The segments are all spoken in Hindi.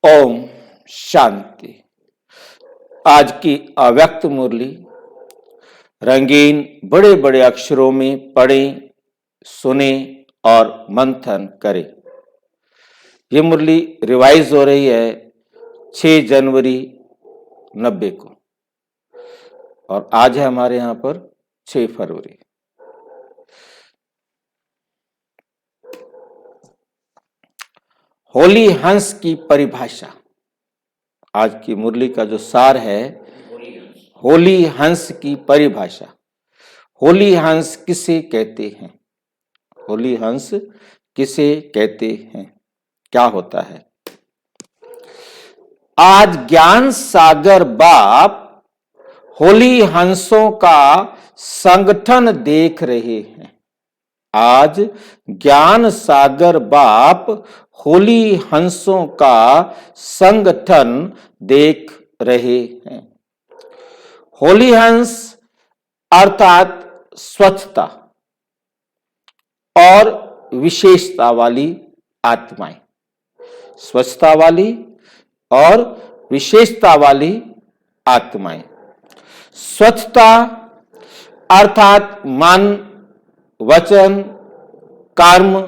ओम शांति। आज की अव्यक्त मुरली रंगीन बड़े बड़े अक्षरों में पढ़ें, सुने और मंथन करें। ये मुरली रिवाइज हो रही है 6 जनवरी 90 को और आज है हमारे यहाँ पर 6 फरवरी। होली हंस की परिभाषा। आज की मुरली का जो सार है होली हंस की परिभाषा। होली हंस किसे कहते हैं? होली हंस किसे कहते हैं? क्या होता है? आज ज्ञान सागर बाप होली हंसों का संगठन देख रहे हैं। आज ज्ञान सागर बाप होली हंसों का संगठन देख रहे हैं। होली हंस अर्थात स्वच्छता और विशेषता वाली आत्माएं। स्वच्छता वाली और विशेषता वाली आत्माएं। स्वच्छता अर्थात मन, वचन, कर्म,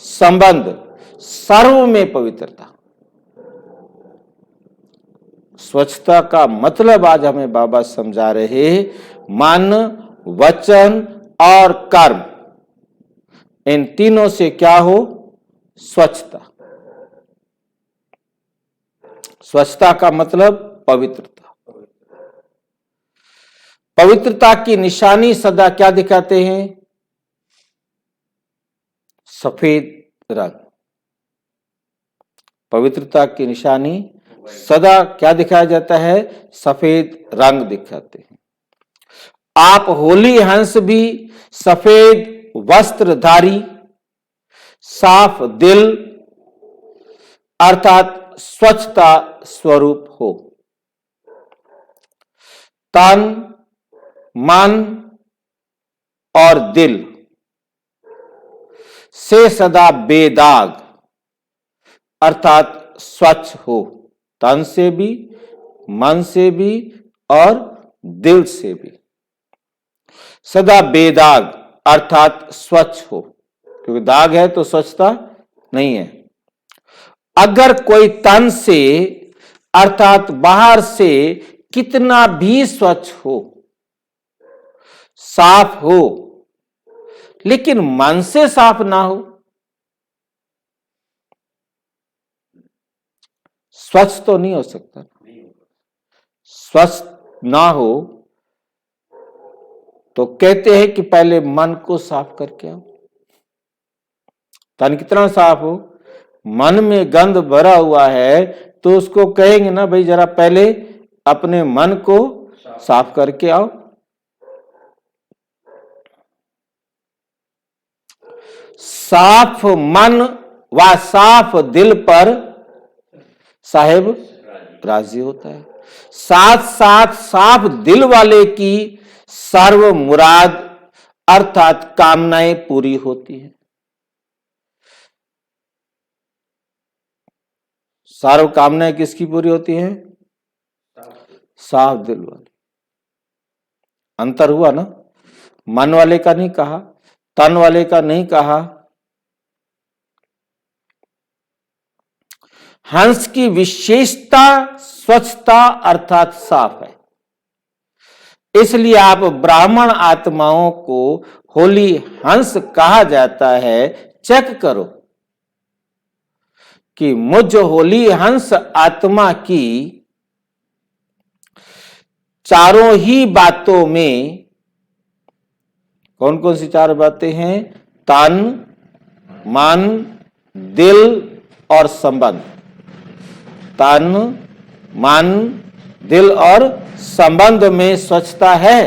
संबंध सर्व में पवित्रता। स्वच्छता का मतलब आज हमें बाबा समझा रहे मन, वचन और कर्म, इन तीनों से क्या हो? स्वच्छता। स्वच्छता का मतलब पवित्रता। पवित्रता की निशानी सदा क्या दिखाते हैं? सफेद रंग। पवित्रता की निशानी सदा क्या दिखाया जाता है? सफेद रंग दिखाते हैं। आप होली हंस भी सफेद वस्त्रधारी, साफ दिल अर्थात स्वच्छता स्वरूप हो। तन, मन और दिल से सदा बेदाग अर्थात स्वच्छ हो। तन से भी, मन से भी और दिल से भी सदा बेदाग अर्थात स्वच्छ हो, क्योंकि दाग है तो स्वच्छता नहीं है। अगर कोई तन से अर्थात बाहर से कितना भी स्वच्छ हो, साफ हो, लेकिन मन से साफ ना हो, स्वच्छ तो नहीं हो सकता। स्वच्छ ना हो तो कहते हैं कि पहले मन को साफ करके आओ। तन कितना साफ हो, मन में गंध भरा हुआ है तो उसको कहेंगे ना भाई जरा पहले अपने मन को साफ करके आओ। साफ मन व साफ दिल पर साहेब राजी होता है। साथ साथ साफ दिल वाले की सर्व मुराद अर्थात कामनाएं पूरी होती हैं। सर्व कामनाएं किसकी पूरी होती हैं? साफ दिल वाले। अंतर हुआ ना? मन वाले का नहीं कहा, तन वाले का नहीं कहा। हंस की विशेषता स्वच्छता अर्थात साफ है। इसलिए आप ब्राह्मण आत्माओं को होली हंस कहा जाता है। चेक करो कि मुझ होली हंस आत्मा की चारों ही बातों में कौन कौन सी 4 बातें हैं? तन, मन, दिल और संबंध। तन, मन, दिल और संबंध में स्वच्छता है।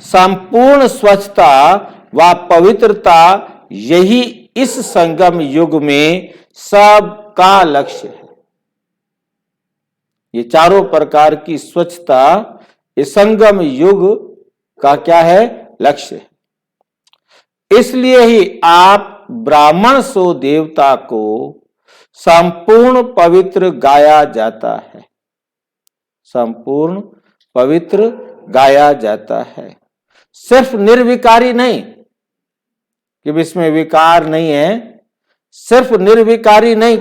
संपूर्ण स्वच्छता व पवित्रता यही इस संगम युग में सबका लक्ष्य है। ये चारों प्रकार की स्वच्छता इस संगम युग का क्या है? लक्ष्य है। इसलिए ही आप ब्राह्मण सो देवता को संपूर्ण पवित्र गाया जाता है, संपूर्ण पवित्र गाया जाता है। सिर्फ निर्विकारी नहीं कि इसमें विकार नहीं है, सिर्फ निर्विकारी नहीं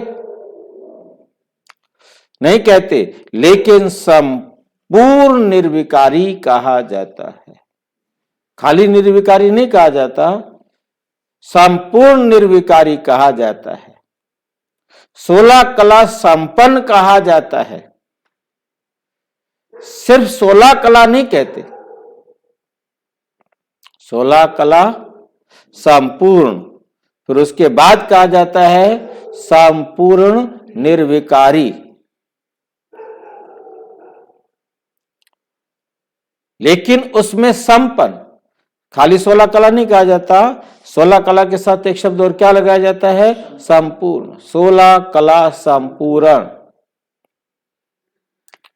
कहते, लेकिन संपूर्ण निर्विकारी कहा जाता है। खाली निर्विकारी नहीं कहा जाता, संपूर्ण निर्विकारी कहा जाता है। 16 कला संपन्न कहा जाता है। सिर्फ 16 कला नहीं कहते, 16 कला संपूर्ण, फिर उसके बाद कहा जाता है संपूर्ण निर्विकारी। लेकिन उसमें संपन्न, खाली 16 कला नहीं कहा जाता, 16 कला के साथ एक शब्द और क्या लगाया जाता है, संपूर्ण। 16 कला संपूर्ण,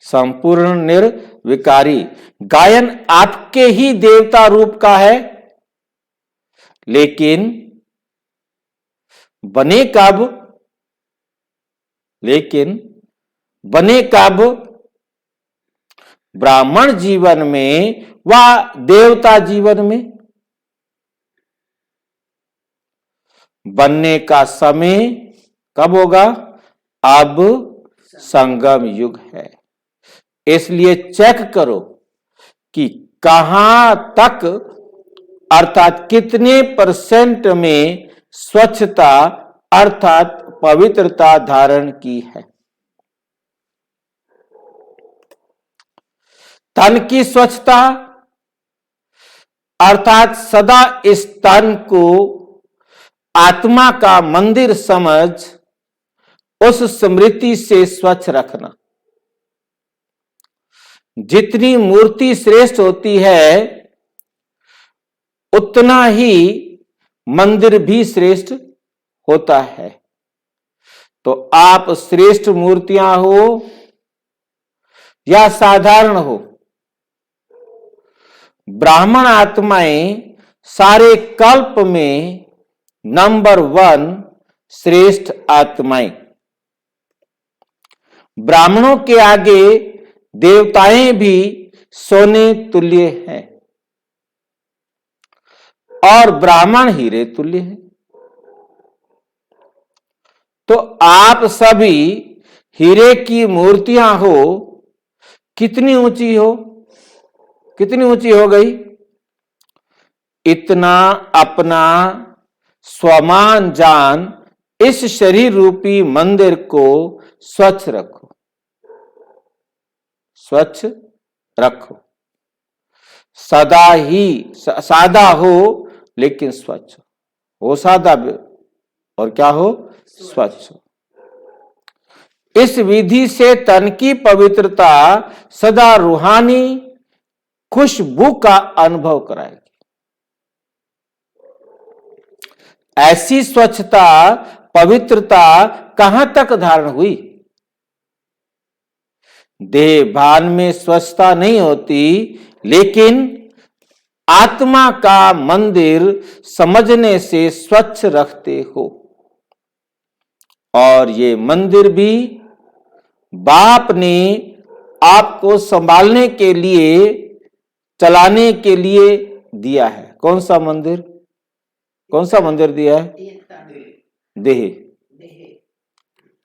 संपूर्ण निर्विकारी। गायन आपके ही देवता रूप का है, लेकिन बने कब, ब्राह्मण जीवन में व देवता जीवन में। बनने का समय कब होगा, अब संगम युग है। इसलिए चेक करो कि कहां तक अर्थात कितने % में स्वच्छता अर्थात पवित्रता धारण की है। तन की स्वच्छता अर्थात सदा इस तन को आत्मा का मंदिर समझ उस स्मृति से स्वच्छ रखना। जितनी मूर्ति श्रेष्ठ होती है उतना ही मंदिर भी श्रेष्ठ होता है। तो आप श्रेष्ठ मूर्तियां हो या साधारण हो, ब्राह्मण आत्माएं सारे कल्प में नंबर 1 श्रेष्ठ आत्माएं। ब्राह्मणों के आगे देवताएं भी सोने तुल्य हैं और ब्राह्मण हीरे तुल्य हैं। तो आप सभी हीरे की मूर्तियां हो, कितनी ऊंची हो, कितनी ऊंची हो गई, इतना अपना स्वमान जान इस शरीर रूपी मंदिर को स्वच्छ रखो, स्वच्छ रखो। सदा ही सादा हो लेकिन स्वच्छ हो, सादा और क्या हो, स्वच्छ। इस विधि से तन की पवित्रता सदा रूहानी खुशबू का अनुभव कराएगी। ऐसी स्वच्छता पवित्रता कहां तक धारण हुई। देह भान में स्वच्छता नहीं होती, लेकिन आत्मा का मंदिर समझने से स्वच्छ रखते हो। और ये मंदिर भी बाप ने आपको संभालने के लिए, चलाने के लिए दिया है। कौन सा मंदिर, कौन सा मंदिर दिया है, देह।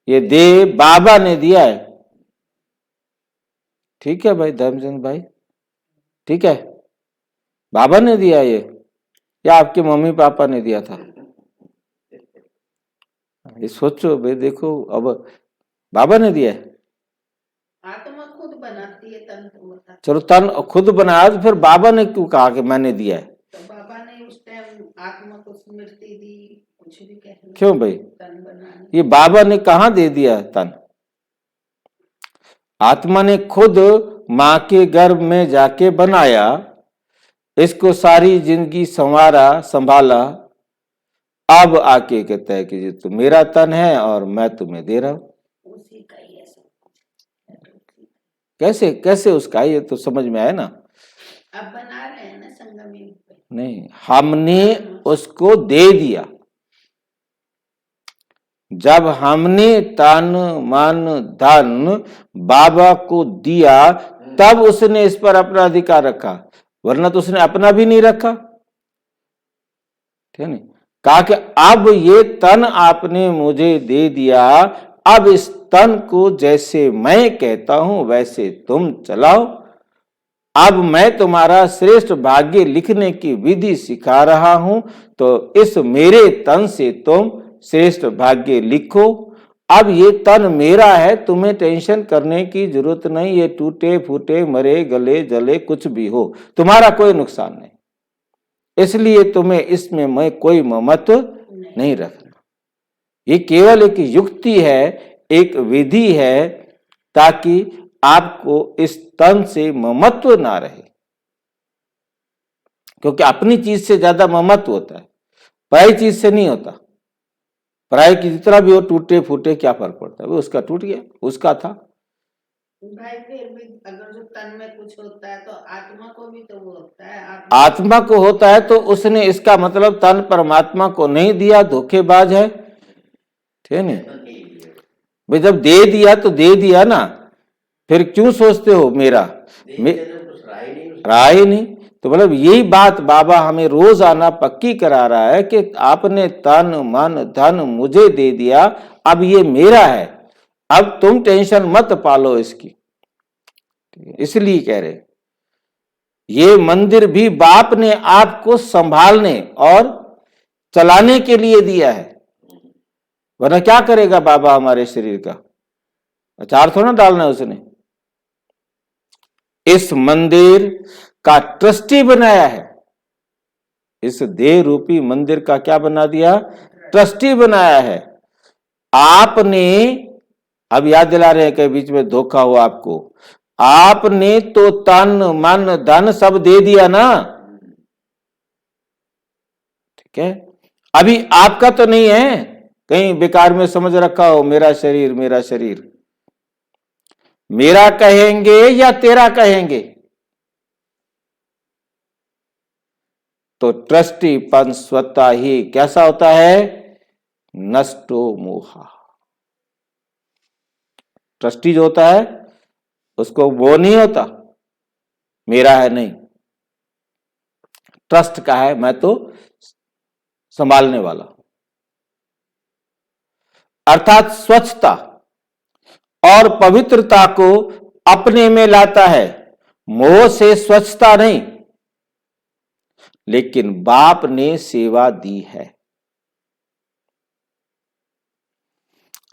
ये देह बाबा ने दिया है। ठीक है भाई धर्मचंद भाई, ठीक है, बाबा ने दिया ये या आपके मम्मी पापा ने दिया था, ये सोचो भाई। देखो अब बाबा ने दिया है, आत्मा खुद बनाती है, तन तो होता है। चलो तन खुद बनाया, तो फिर बाबा ने क्यों कहा कि मैंने दिया है। तो बाबा ने उस टाइम आत्मा को स्मृति दी, कुछ भी कह लो। क्यों भाई, तन बनाने ये बाबा ने कहां दे दिया तन, आत्मा ने खुद मां के गर्भ में जाके बनाया, इसको सारी जिंदगी संभाला। अब आके कहता है कि ये तो मेरा तन है और मैं तुम्हें दे रहा हूं। उसी का ही है सब कुछ। कैसे कैसे उसका, ये तो समझ में आया ना। अब बना रहे हैं ना संगम युग पे। नहीं, हमने उसको दे दिया, जब हमने तन मन धन बाबा को दिया तब उसने इस पर अपना अधिकार रखा, वरना तो उसने अपना भी नहीं रखा। ठीक है, कहा कि अब ये तन आपने मुझे दे दिया, अब इस तन को जैसे मैं कहता हूं वैसे तुम चलाओ। अब मैं तुम्हारा श्रेष्ठ भाग्य लिखने की विधि सिखा रहा हूं, तो इस मेरे तन से तुम श्रेष्ठ भाग्य लिखो। अब ये तन मेरा है, तुम्हें टेंशन करने की जरूरत नहीं, ये टूटे फूटे मरे गले जले कुछ भी हो, तुम्हारा कोई नुकसान नहीं, इसलिए तुम्हें इसमें मैं कोई ममत्व नहीं रखना। ये केवल एक युक्ति है, एक विधि है, ताकि आपको इस तन से ममत्व ना रहे, क्योंकि अपनी चीज से ज्यादा ममत्व होता है, पराई चीज से नहीं होता। पराई की जितना भी हो टूटे फूटे क्या फर्क पड़ता है, वो उसका टूट गया, उसका था। भाई फिर भी अगर जो तन में कुछ होता है तो आत्मा को भी तो वो होता है, आत्मा को होता है, तो उसने इसका मतलब तन परमात्मा को नहीं दिया, धोखेबाज है। ठीक है नहीं भाई, जब दे दिया तो दे दिया ना, फिर क्यों सोचते हो मेरा रहा ही नहीं। तो मतलब यही बात बाबा हमें रोज आना पक्की करा रहा है कि आपने तन मन धन मुझे दे दिया, अब ये मेरा है, अब तुम टेंशन मत पालो इसकी। इसलिए कह रहे ये मंदिर भी बाप ने आपको संभालने और चलाने के लिए दिया है, वरना क्या करेगा बाबा हमारे शरीर का, अचार थोड़ा डालना है उसने। इस मंदिर का ट्रस्टी बनाया है, इस देह रूपी मंदिर का क्या बना दिया, ट्रस्टी बनाया है। आपने, अब याद दिला रहे हैं कि बीच में धोखा हुआ आपको, आपने तो तन मन धन सब दे दिया ना, ठीक है, अभी आपका तो नहीं है, कहीं बेकार में समझ रखा हो मेरा शरीर मेरा शरीर। मेरा कहेंगे या तेरा कहेंगे, तो ट्रस्टीपन स्वतः ही कैसा होता है, नष्टो मोहा। ट्रस्टी जो होता है उसको वो नहीं होता मेरा है नहीं, ट्रस्ट का है, मैं तो संभालने वाला। अर्थात स्वच्छता और पवित्रता को अपने में लाता है, मोह से स्वच्छता नहीं, लेकिन बाप ने सेवा दी है।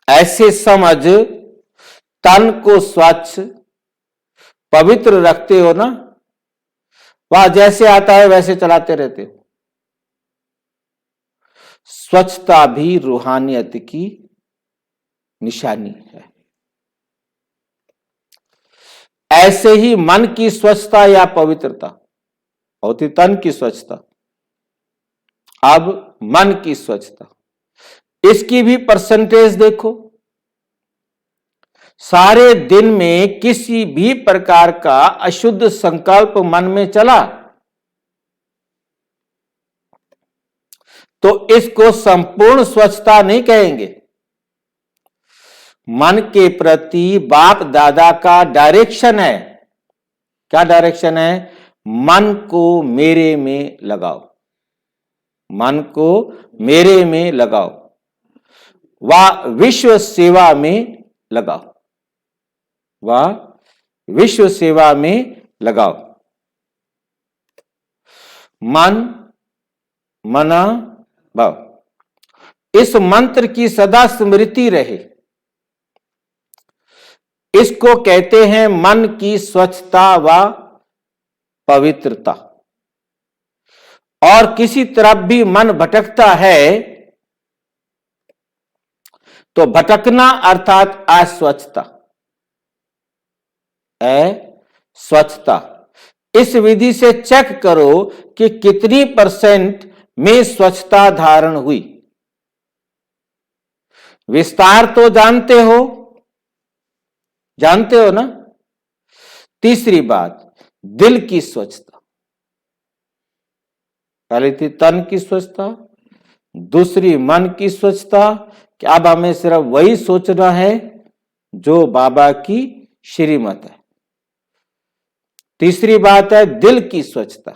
ऐसे समझ तन को स्वच्छ पवित्र रखते हो ना, वह जैसे आता है वैसे चलाते रहते हो। स्वच्छता भी रूहानियत की निशानी है। ऐसे ही मन की स्वच्छता या पवित्रता होती तन की स्वच्छता, अब मन की स्वच्छता, इसकी भी परसेंटेज देखो। सारे दिन में किसी भी प्रकार का अशुद्ध संकल्प मन में चला तो इसको संपूर्ण स्वच्छता नहीं कहेंगे। मन के प्रति बाप दादा का डायरेक्शन है, क्या डायरेक्शन है, मन को मेरे में लगाओ, मन को मेरे में लगाओ, वह विश्व सेवा में लगाओ, वह विश्व सेवा में लगाओ। मन मना भाव, इस मंत्र की सदा स्मृति रहे, इसको कहते हैं मन की स्वच्छता व पवित्रता। और किसी तरफ भी मन भटकता है तो भटकना अर्थात अस्वच्छता, अस्वच्छता। इस विधि से चेक करो कि कितनी % में स्वच्छता धारण हुई। विस्तार तो जानते हो, जानते हो ना। तीसरी बात, दिल की स्वच्छता, पहले थी तन की स्वच्छता, दूसरी मन की स्वच्छता, कि अब हमें सिर्फ वही सोचना है जो बाबा की श्रीमत है। तीसरी बात है दिल की स्वच्छता।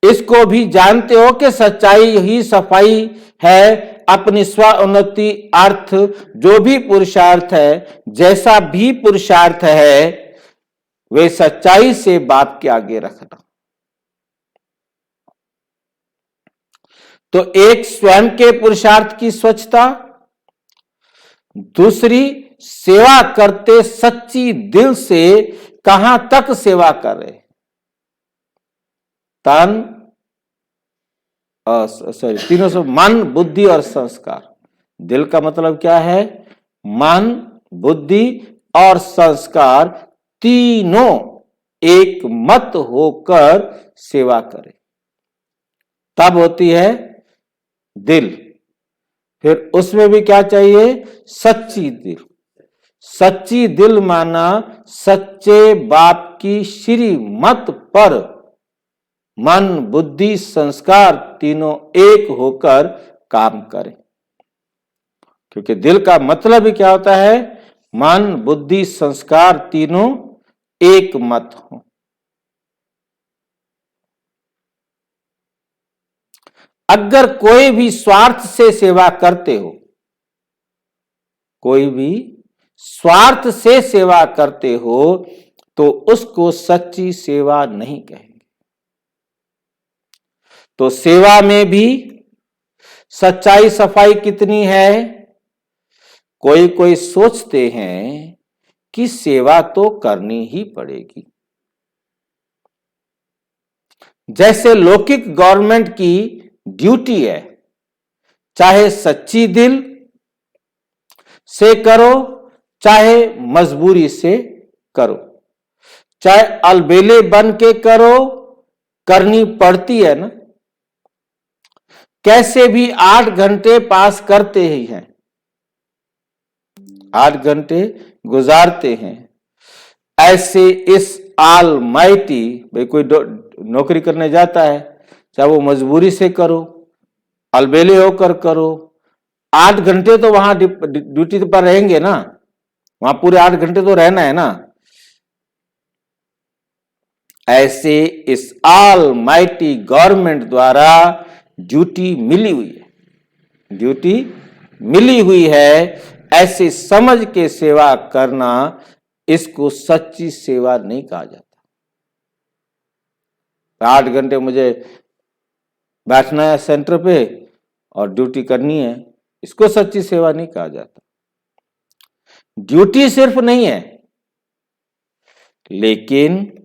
इसको भी जानते हो कि सच्चाई ही सफाई है। अपनी स्व उन्नति अर्थ जो भी पुरुषार्थ है, जैसा भी पुरुषार्थ है, वे सच्चाई से बाप के आगे रखना। तो एक स्वयं के पुरुषार्थ की स्वच्छता, दूसरी सेवा करते सच्ची दिल से कहां तक सेवा करे, तन तीनों से मन, बुद्धि और संस्कार। दिल का मतलब क्या है? मन, बुद्धि और संस्कार तीनों एक मत होकर सेवा करे, तब होती है दिल। फिर उसमें भी क्या चाहिए? सच्ची दिल। सच्ची दिल माना सच्चे बाप की श्रीमत पर मन, बुद्धि, संस्कार तीनों एक होकर काम करें। क्योंकि दिल का मतलब ही क्या होता है? मन, बुद्धि, संस्कार तीनों एक मत हो। अगर कोई भी स्वार्थ से सेवा करते हो, कोई भी स्वार्थ से सेवा करते हो, तो उसको सच्ची सेवा नहीं कहेंगे। तो सेवा में भी सच्चाई सफाई कितनी है? कोई कोई सोचते हैं कि सेवा तो करनी ही पड़ेगी। जैसे लौकिक गवर्नमेंट की ड्यूटी है, चाहे सच्ची दिल से करो, चाहे मजबूरी से करो, चाहे अलबेले बन के करो, करनी पड़ती है ना। कैसे भी 8 घंटे पास करते ही हैं, 8 घंटे गुजारते हैं। ऐसे इस ऑलमाइटी, भाई कोई नौकरी करने जाता है, चाहे वो मजबूरी से करो, अलबेले होकर करो, 8 घंटे तो वहां ड्यूटी पर रहेंगे ना, वहां पूरे 8 घंटे तो रहना है ना। ऐसे इस ऑलमाइटी गवर्नमेंट द्वारा ड्यूटी मिली हुई है, ड्यूटी मिली हुई है। ऐसे समझ के सेवा करना, इसको सच्ची सेवा नहीं कहा जाता। 8 घंटे मुझे बैठना है सेंटर पे और ड्यूटी करनी है, इसको सच्ची सेवा नहीं कहा जाता। ड्यूटी सिर्फ नहीं है, लेकिन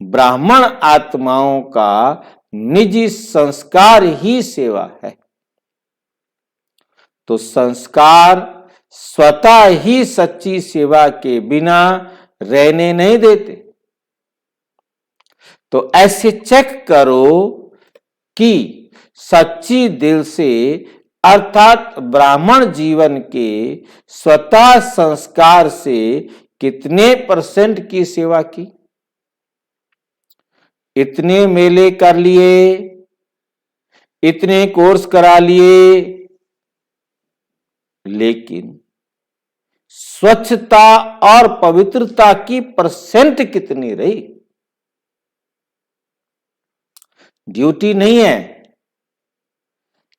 ब्राह्मण आत्माओं का निजी संस्कार ही सेवा है। तो संस्कार स्वतः ही सच्ची सेवा के बिना रहने नहीं देते। तो ऐसे चेक करो कि सच्ची दिल से, अर्थात ब्राह्मण जीवन के स्वतः संस्कार से कितने % की सेवा की। इतने मेले कर लिए, इतने कोर्स करा लिए, लेकिन स्वच्छता और पवित्रता की % कितनी रही? ड्यूटी नहीं है,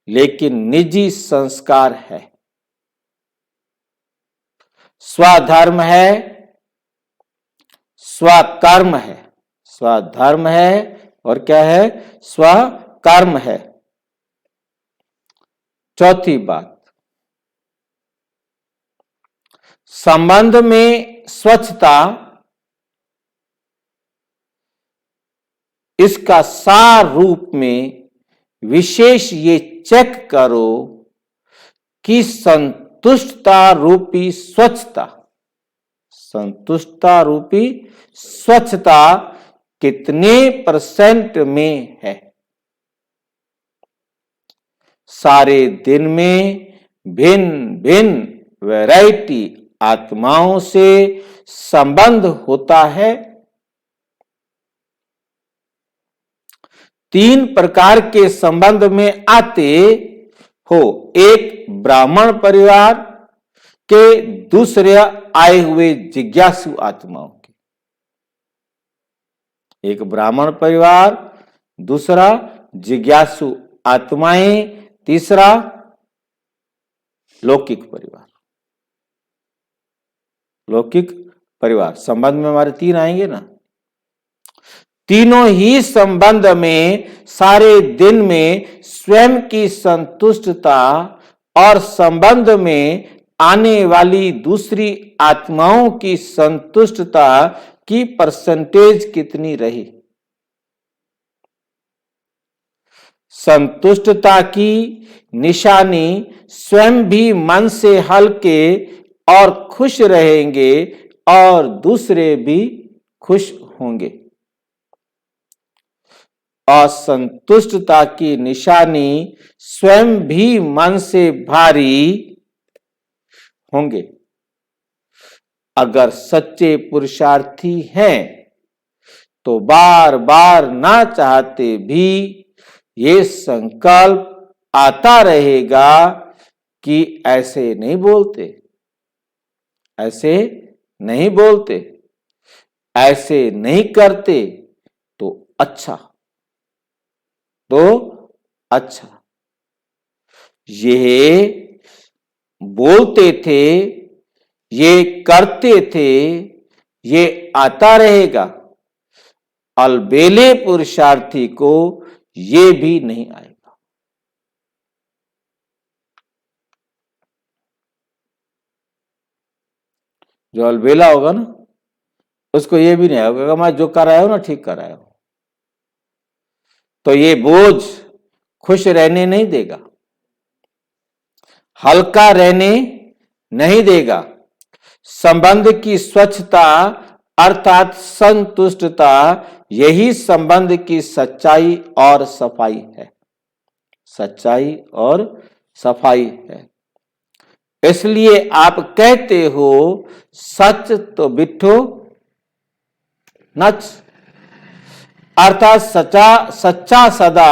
लेकिन निजी संस्कार है, स्वधर्म है, स्वकर्म है। स्वधर्म है और क्या है? स्वकर्म है। चौथी बात, संबंध में स्वच्छता, इसका सार रूप में विशेष ये चेक करो कि संतुष्टता रूपी स्वच्छता, संतुष्टता रूपी स्वच्छता कितने % में है। सारे दिन में भिन्न भिन्न वैरायटी आत्माओं से संबंध होता है। 3 प्रकार के संबंध में आते हो एक ब्राह्मण परिवार के दूसरे आए हुए जिज्ञासु आत्माओं की। एक ब्राह्मण परिवार, दूसरा जिज्ञासु आत्माएं, तीसरा लौकिक परिवार। लौकिक परिवार संबंध में हमारे तीन आएंगे ना। तीनों ही संबंध में सारे दिन में स्वयं की संतुष्टता और संबंध में आने वाली दूसरी आत्माओं की संतुष्टता की परसेंटेज कितनी रही। संतुष्टता की निशानी स्वयं भी मन से हल्के और खुश रहेंगे और दूसरे भी खुश होंगे। असंतुष्टता की निशानी स्वयं भी मन से भारी होंगे। अगर सच्चे पुरुषार्थी हैं तो बार बार ना चाहते भी ये संकल्प आता रहेगा कि ऐसे नहीं बोलते, ऐसे नहीं बोलते, ऐसे नहीं करते तो अच्छा, तो अच्छा। ये बोलते थे, ये करते थे, ये आता रहेगा। अलबेले पुरुषार्थी को ये भी नहीं आएगा। जो अलबेला होगा ना, उसको ये भी नहीं आएगा। मैं जो कर रहा हूं ना, ठीक कर रहा हूं। तो ये बोझ खुश रहने नहीं देगा, हल्का रहने नहीं देगा। संबंध की स्वच्छता अर्थात संतुष्टता, यही संबंध की सच्चाई और सफाई है। सच्चाई और सफाई है। इसलिए आप कहते हो सच तो बिठो नच, अर्थात सच्चा सदा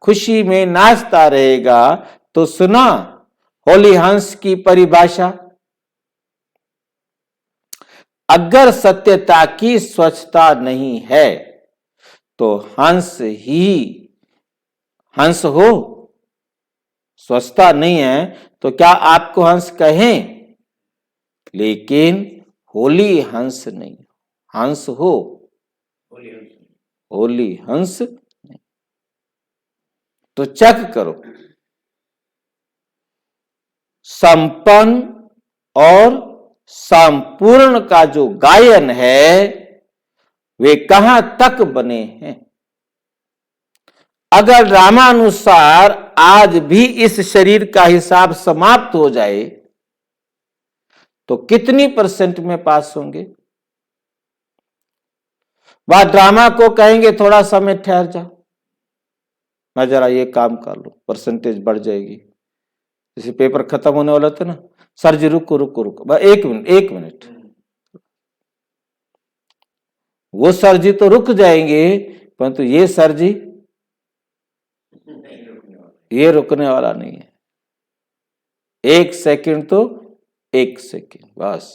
खुशी में नाचता रहेगा। तो सुना होली हंस की परिभाषा। अगर सत्यता की स्वच्छता नहीं है तो हंस ही हंस हो। स्वच्छता नहीं है तो क्या आपको हंस कहें? लेकिन होली हंस नहीं, हंस हो, होली हंस नहीं। तो चेक करो, संपन्न और संपूर्ण का जो गायन है वे कहां तक बने हैं। अगर रामानुसार आज भी इस शरीर का हिसाब समाप्त हो जाए तो कितनी % में पास होंगे? वह ड्रामा को कहेंगे थोड़ा समय ठहर जा, मैं जरा ये काम कर लूं, % बढ़ जाएगी। जैसे पेपर खत्म होने वाला था ना, सर जी रुको रुको रुको, एक मिनट। वो सर जी तो रुक जाएंगे, परंतु ये सर जी ये रुकने वाला नहीं है। 1 सेकंड तो 1 सेकंड बस।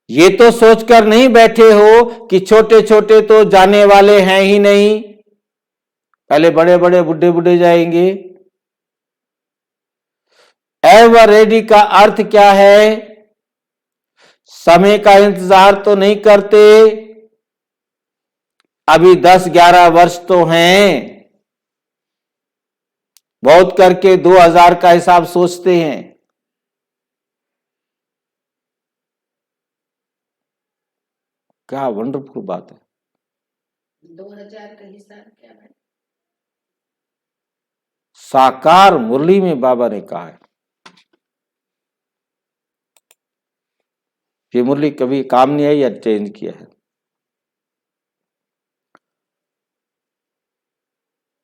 ये तो सोचकर नहीं बैठे हो कि छोटे छोटे तो जाने वाले हैं ही नहीं, पहले बड़े बड़े बुढ़े बुढ़े जाएंगे। एवर रेडी का अर्थ क्या है? समय का इंतजार तो नहीं करते। अभी 10-11 वर्ष तो हैं, बहुत करके 2000 का हिसाब सोचते हैं। क्या वंडरफुल बात है। 2000 का हिसाब क्या है? साकार मुरली में बाबा ने कहा है। ये मुरली कभी काम नहीं आई या चेंज किया है।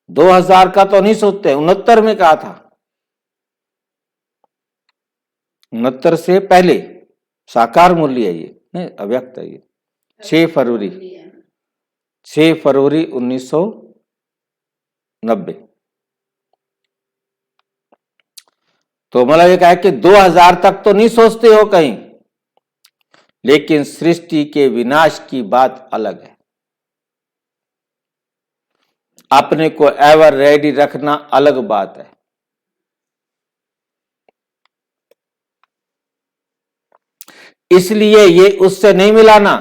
2000 का तो नहीं सोचते, 69 में कहा था। 69 से पहले साकार मुरली है ये, नहीं अव्यक्त है ये। 6 फरवरी 1969 90। तो मतलब ये कहा कि 2000 तक तो नहीं सोचते हो कहीं, लेकिन सृष्टि के विनाश की बात अलग है। अपने को एवर रेडी रखना अलग बात है। इसलिए ये उससे नहीं मिलाना।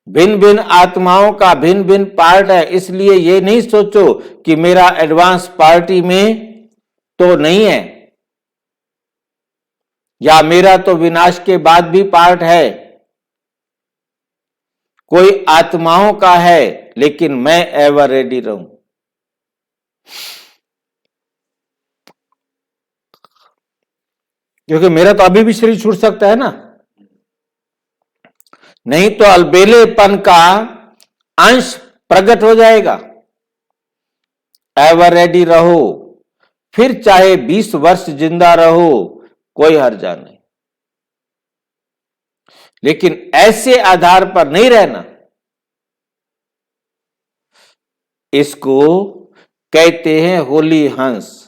भिन्न भिन्न आत्माओं का भिन्न भिन्न पार्ट है, इसलिए ये नहीं सोचो कि मेरा एडवांस पार्टी में तो नहीं है, या मेरा तो विनाश के बाद भी पार्ट है। कोई आत्माओं का है, लेकिन मैं एवर रेडी रहूं। क्योंकि मेरा तो अभी भी शरीर छूट सकता है ना, नहीं तो अलबेलेपन का अंश प्रकट हो जाएगा। एवर रेडी रहो, फिर चाहे 20 वर्ष जिंदा रहो, कोई हर्जा नहीं, लेकिन ऐसे आधार पर नहीं रहना। इसको कहते हैं होली हंस।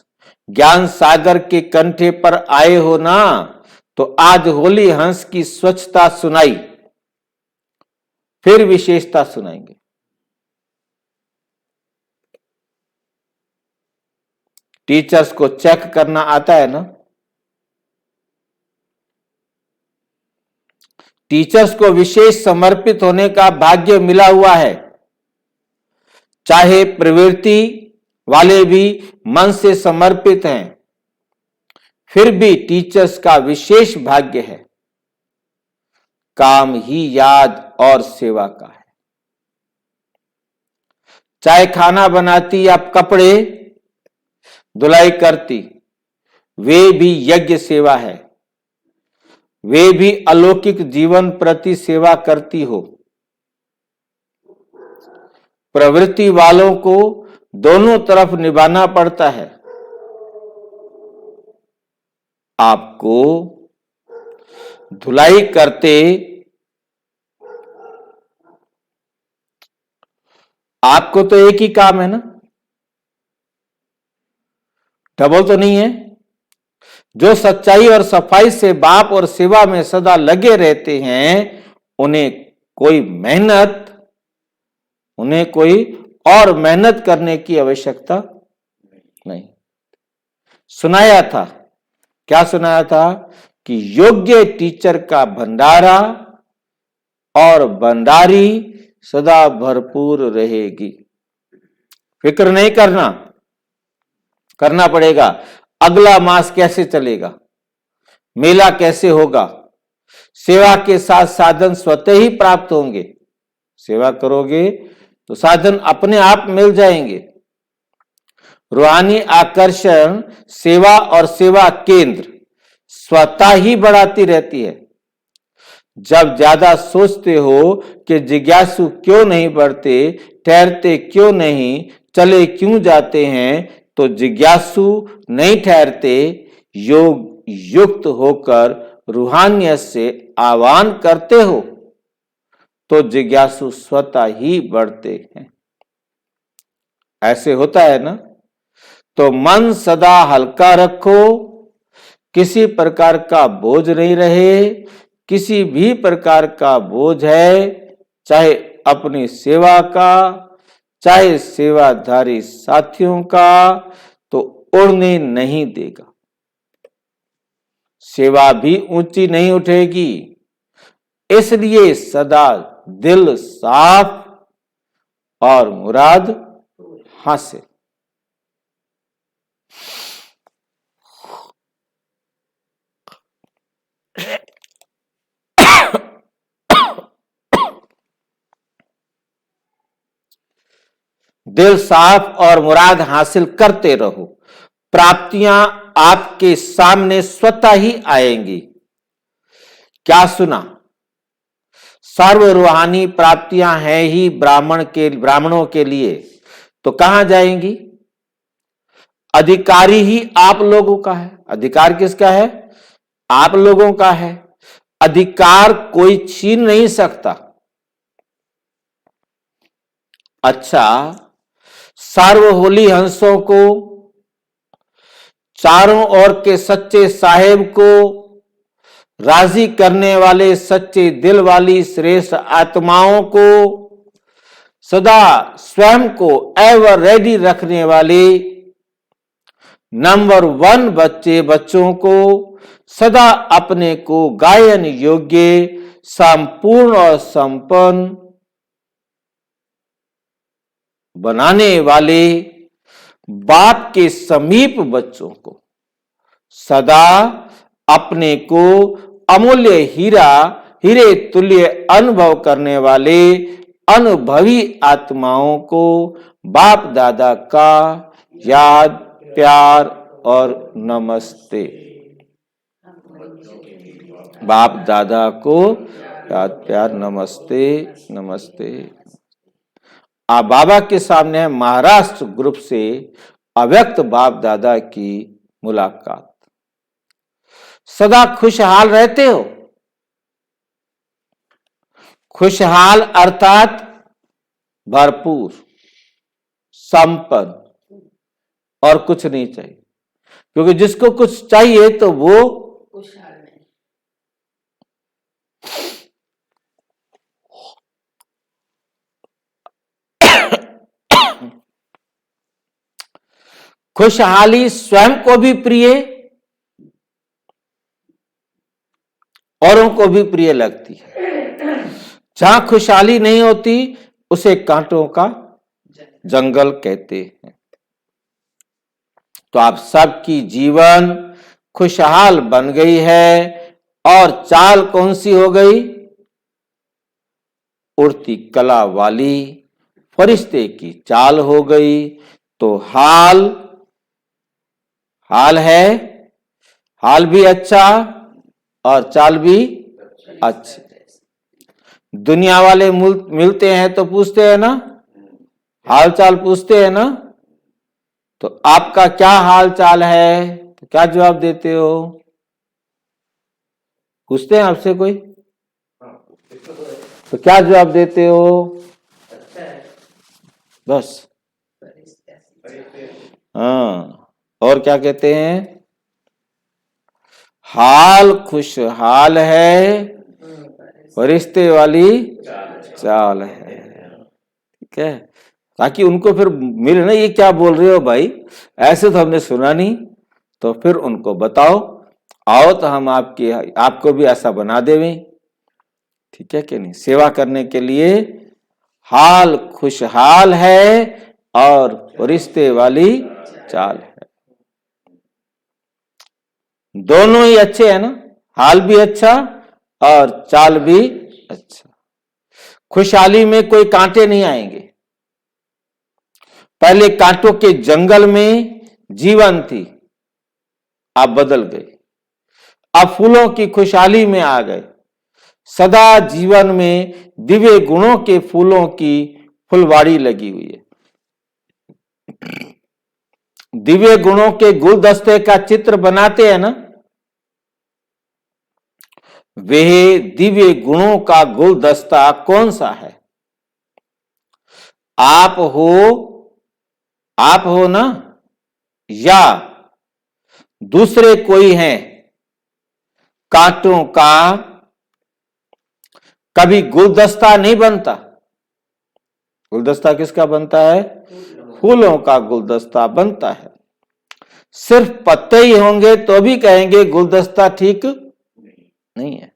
ज्ञान सागर के कंठे पर आए हो ना, तो आज होली हंस की स्वच्छता सुनाई, फिर विशेषता सुनाएंगे। टीचर्स को चेक करना आता है ना? टीचर्स को विशेष समर्पित होने का भाग्य मिला हुआ है। चाहे प्रवृत्ति वाले भी मन से समर्पित हैं, फिर भी टीचर्स का विशेष भाग्य है। काम ही याद और सेवा का है। चाहे खाना बनाती या कपड़े धुलाई करती, वे भी यज्ञ सेवा है। वे भी अलौकिक जीवन प्रति सेवा करती हो। प्रवृत्ति वालों को दोनों तरफ निभाना पड़ता है। आपको धुलाई करते आपको तो एक ही काम है ना, डबल तो नहीं है। जो सच्चाई और सफाई से बाप और सेवा में सदा लगे रहते हैं, उन्हें कोई और मेहनत करने की आवश्यकता नहीं। सुनाया था, क्या सुनाया था? कि योग्य टीचर का भंडारा और भंडारी सदा भरपूर रहेगी। फिक्र नहीं करना पड़ेगा अगला मास कैसे चलेगा, मेला कैसे होगा। सेवा के साथ साधन स्वतः ही प्राप्त होंगे। सेवा करोगे तो साधन अपने आप मिल जाएंगे। रूहानी आकर्षण सेवा और सेवा केंद्र स्वतः ही बढ़ाती रहती है। जब ज्यादा सोचते हो कि जिज्ञासु क्यों नहीं बढ़ते, ठहरते क्यों नहीं, चले क्यों जाते हैं, तो जिज्ञासु नहीं ठहरते। योग युक्त होकर रूहानियत से आह्वान करते हो तो जिज्ञासु स्वतः ही बढ़ते हैं। ऐसे होता है ना? तो मन सदा हल्का रखो, किसी प्रकार का बोझ नहीं रहे। किसी भी प्रकार का बोझ है, चाहे अपनी सेवा का, चाहे सेवाधारी साथियों का, तो उड़ने नहीं देगा। सेवा भी ऊंची नहीं उठेगी। इसलिए सदा दिल साफ और मुराद हासिल। दिल साफ और मुराद हासिल करते रहो। प्राप्तियां आपके सामने स्वतः ही आएंगी। क्या सुना? सर्व रूहानी प्राप्तियां हैं ही ब्राह्मणों के लिए, तो कहां जाएंगी? अधिकारी ही आप लोगों का है। अधिकार किसका है? आप लोगों का है। अधिकार कोई छीन नहीं सकता। अच्छा, सार्वहोली हंसों को, चारों ओर के सच्चे साहेब को, राजी करने वाले सच्चे दिल वाली श्रेष्ठ आत्माओं को, सदा स्वयं को एवर रेडी रखने वाले नंबर 1 बच्चों को, सदा अपने को गायन योग्य, संपूर्ण और संपन्न बनाने वाले बाप के समीप बच्चों को, सदा अपने को अमूल्य हीरे तुल्य अनुभव करने वाले अनुभवी आत्माओं को बाप दादा का याद, प्यार और नमस्ते। बाप दादा को याद, प्यार, नमस्ते नमस्ते। आप बाबा के सामने है महाराष्ट्र ग्रुप से अव्यक्त बाप दादा की मुलाकात। सदा खुशहाल रहते हो। खुशहाल अर्थात भरपूर, संपन्न, और कुछ नहीं चाहिए, क्योंकि जिसको कुछ चाहिए तो वो खुशहाल नहीं। खुशहाली स्वयं को भी प्रिय, औरों को भी प्रिय लगती है। जहां खुशहाली नहीं होती उसे कांटों का जंगल कहते हैं। तो आप सबकी जीवन खुशहाल बन गई है, और चाल कौन सी हो गई? उड़ती कला वाली फरिश्ते की चाल हो गई। तो हाल है, हाल भी अच्छा और चाल भी अच्छी। दुनिया वाले मिलते हैं तो पूछते हैं ना, हाल चाल पूछते हैं ना, तो आपका क्या हाल चाल है, तो क्या जवाब देते हो? पूछते हैं आपसे कोई, तो क्या जवाब देते हो? बस। हाँ, और क्या कहते हैं? हाल खुशहाल है, फरिश्ते वाली चाल है। ठीक है, ताकि उनको फिर मिले ना, ये क्या बोल रहे हो भाई, ऐसे तो हमने सुना नहीं। तो फिर उनको बताओ, आओ तो हम आपको भी ऐसा बना देवें। ठीक है कि नहीं? सेवा करने के लिए हाल खुशहाल है और फरिश्ते वाली चाल है। दोनों ही अच्छे हैं ना, हाल भी अच्छा और चाल भी अच्छा। खुशहाली में कोई कांटे नहीं आएंगे। पहले कांटों के जंगल में जीवन थी, आप बदल गए। अब फूलों की खुशहाली में आ गए। सदा जीवन में दिव्य गुणों के फूलों की फुलवाड़ी लगी हुई है। दिव्य गुणों के गुलदस्ते का चित्र बनाते हैं ना, वह दिव्य गुणों का गुलदस्ता कौन सा है? आप हो ना, या दूसरे कोई हैं? कांटों का कभी गुलदस्ता नहीं बनता। गुलदस्ता किसका बनता है? फूलों का गुलदस्ता बनता है। सिर्फ पत्ते ही होंगे तो भी कहेंगे गुलदस्ता ठीक नहीं है।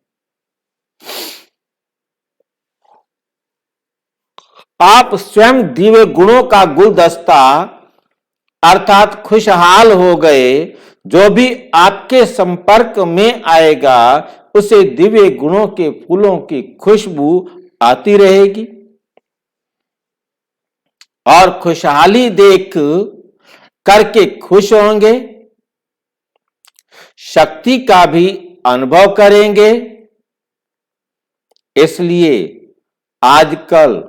आप स्वयं दिव्य गुणों का गुलदस्ता अर्थात खुशहाल हो गए। जो भी आपके संपर्क में आएगा उसे दिव्य गुणों के फूलों की खुशबू आती रहेगी, और खुशहाली देख करके खुश होंगे, शक्ति का भी अनुभव करेंगे। इसलिए आजकल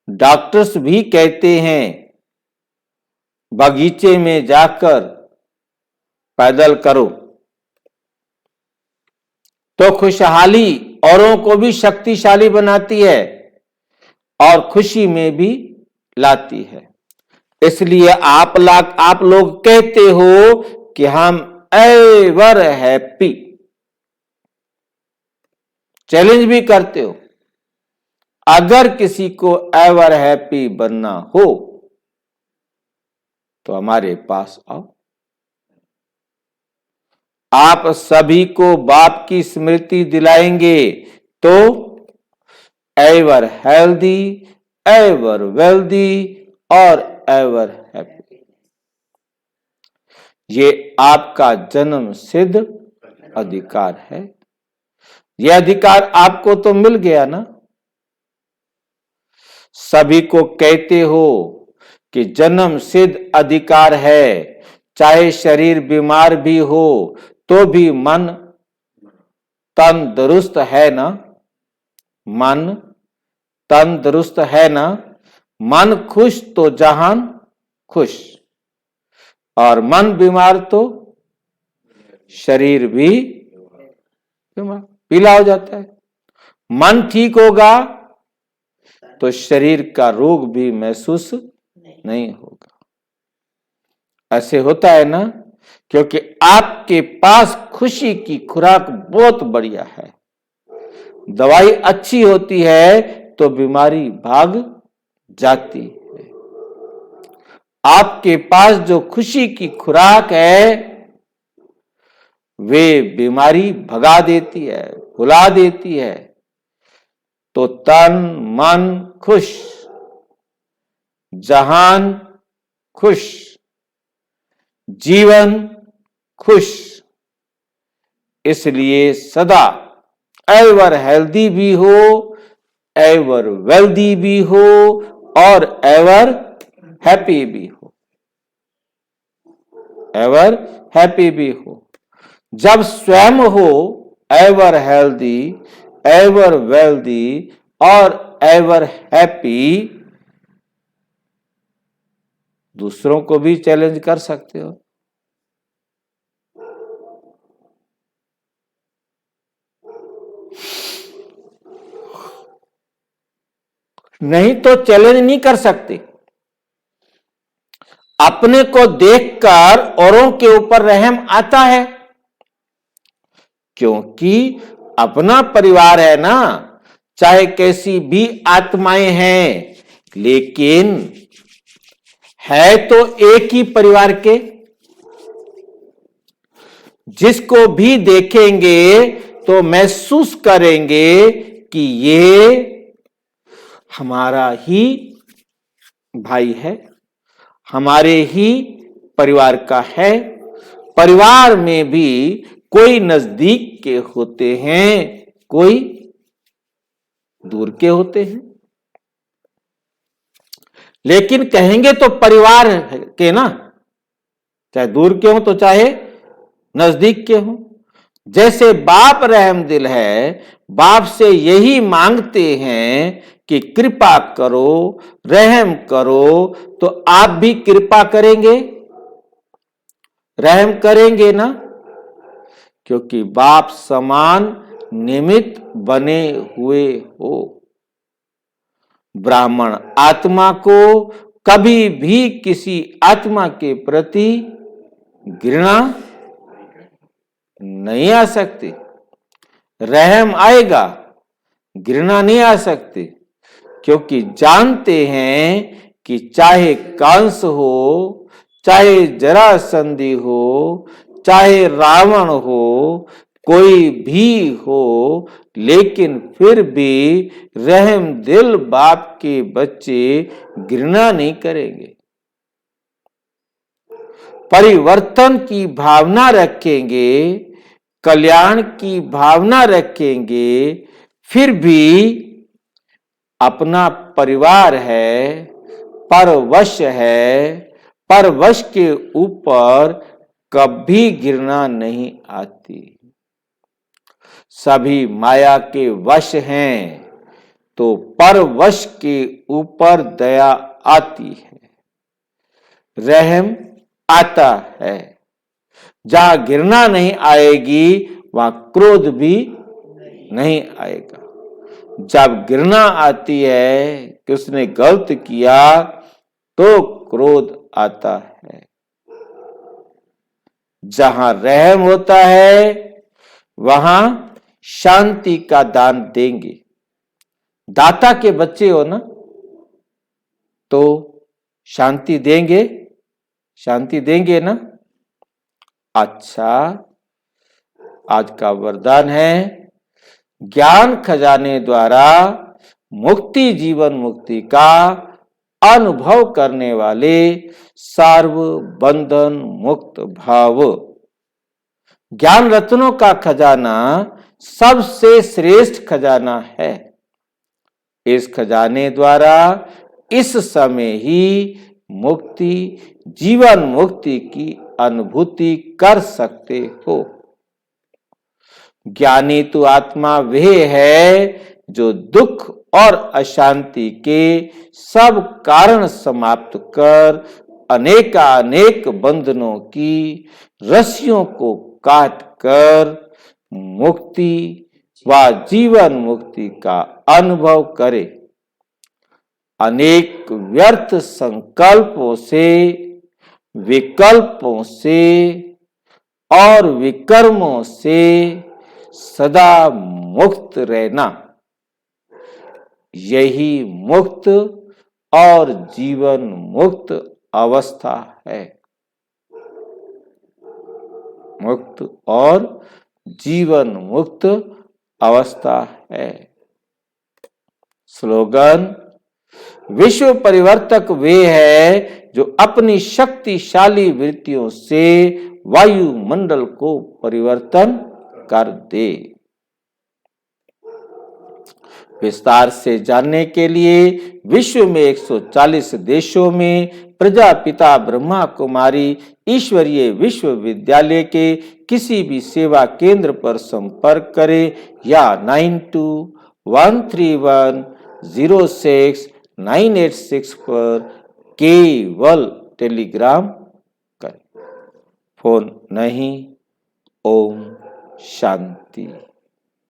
डॉक्टर्स भी कहते हैं बगीचे में जाकर पैदल करो। तो खुशहाली औरों को भी शक्तिशाली बनाती है और खुशी में भी लाती है। इसलिए आप लोग कहते हो कि हम एवर हैप्पी, चैलेंज भी करते हो। अगर किसी को एवर हैप्पी बनना हो तो हमारे पास आओ। आप सभी को बाप की स्मृति दिलाएंगे तो एवर हेल्दी, एवर वेल्दी और एवर हैप्पी। ये आपका जन्म सिद्ध अधिकार है। यह अधिकार आपको तो मिल गया ना। सभी को कहते हो कि जन्म सिद्ध अधिकार है, चाहे शरीर बीमार भी हो तो भी मन तंदुरुस्त है ना। मन तंदुरुस्त है ना। मन खुश तो जहान खुश, और मन बीमार तो शरीर भी बीमार, पीला हो जाता है। मन ठीक होगा तो शरीर का रोग भी महसूस नहीं होगा। ऐसे होता है ना, क्योंकि आपके पास खुशी की खुराक बहुत बढ़िया है। दवाई अच्छी होती है तो बीमारी भाग जाती है। आपके पास जो खुशी की खुराक है वे बीमारी भगा देती है, भुला देती है। तो तन मन खुश, जहान खुश, जीवन खुश। इसलिए सदा एवर हेल्दी भी हो, एवर वेल्दी भी हो और एवर हैप्पी भी हो। एवर हैप्पी भी हो। जब स्वयं हो एवर हेल्दी, एवर वेल्दी और एवर हैप्पी, दूसरों को भी चैलेंज कर सकते हो। नहीं तो चैलेंज नहीं कर सकते। अपने को देखकर औरों के ऊपर रहम आता है, क्योंकि अपना परिवार है ना। चाहे कैसी भी आत्माएं हैं, लेकिन है तो एक ही परिवार के। जिसको भी देखेंगे तो महसूस करेंगे कि ये हमारा ही भाई है, हमारे ही परिवार का है। परिवार में भी कोई नजदीक के होते हैं, कोई दूर के होते हैं। लेकिन कहेंगे तो परिवार के ना, चाहे दूर के हो तो चाहे नजदीक के हो। जैसे बाप रहमदिल है, बाप से यही मांगते हैं कि कृपा करो, रहम करो, तो आप भी कृपा करेंगे, रहम करेंगे ना। क्योंकि बाप समान निमित्त बने हुए हो। ब्राह्मण आत्मा को कभी भी किसी आत्मा के प्रति घृणा नहीं आ सकती। रहम आएगा, घृणा नहीं आ सकती, क्योंकि जानते हैं कि चाहे कंस हो, चाहे जरासंधी हो, चाहे रावण हो, कोई भी हो, लेकिन फिर भी रहम दिल बाप के बच्चे घृणा नहीं करेंगे। परिवर्तन की भावना रखेंगे, कल्याण की भावना रखेंगे, फिर भी अपना परिवार है, परवश है, परवश के ऊपर कभी घृणा नहीं आती। सभी माया के वश हैं तो परवश के ऊपर दया आती है, रहम आता है। जहां घृणा नहीं आएगी वहां क्रोध भी नहीं आएगा। जब घृणा आती है कि उसने गलत किया तो क्रोध आता है। जहां रहम होता है वहां शांति का दान देंगे। दाता के बच्चे हो ना, तो शांति देंगे, शांति देंगे ना। अच्छा, आज का वरदान है, ज्ञान खजाने द्वारा मुक्ति जीवन मुक्ति का अनुभव करने वाले सर्व बंधन मुक्त भाव। ज्ञान रत्नों का खजाना सबसे श्रेष्ठ खजाना है। इस खजाने द्वारा इस समय ही मुक्ति जीवन मुक्ति की अनुभूति कर सकते हो। ज्ञानी तो आत्मा वह है जो दुख और अशांति के सब कारण समाप्त कर अनेकानेक बंधनों की रस्सियों को काट कर मुक्ति व जीवन मुक्ति का अनुभव करे। अनेक व्यर्थ संकल्पों से, विकल्पों से और विकर्मों से सदा मुक्त रहना, यही मुक्त और जीवन मुक्त अवस्था है। मुक्त और जीवन मुक्त अवस्था है। स्लोगन, विश्व परिवर्तक वे है जो अपनी शक्तिशाली वृत्तियों से वायुमंडल को परिवर्तन कर दे। विस्तार से जानने के लिए विश्व में 140 देशों में प्रजापिता ब्रह्मा कुमारी ईश्वरीय विश्वविद्यालय के किसी भी सेवा केंद्र पर संपर्क करें या 9213106986 पर केवल टेलीग्राम करें। फोन नहीं। ओम शांति।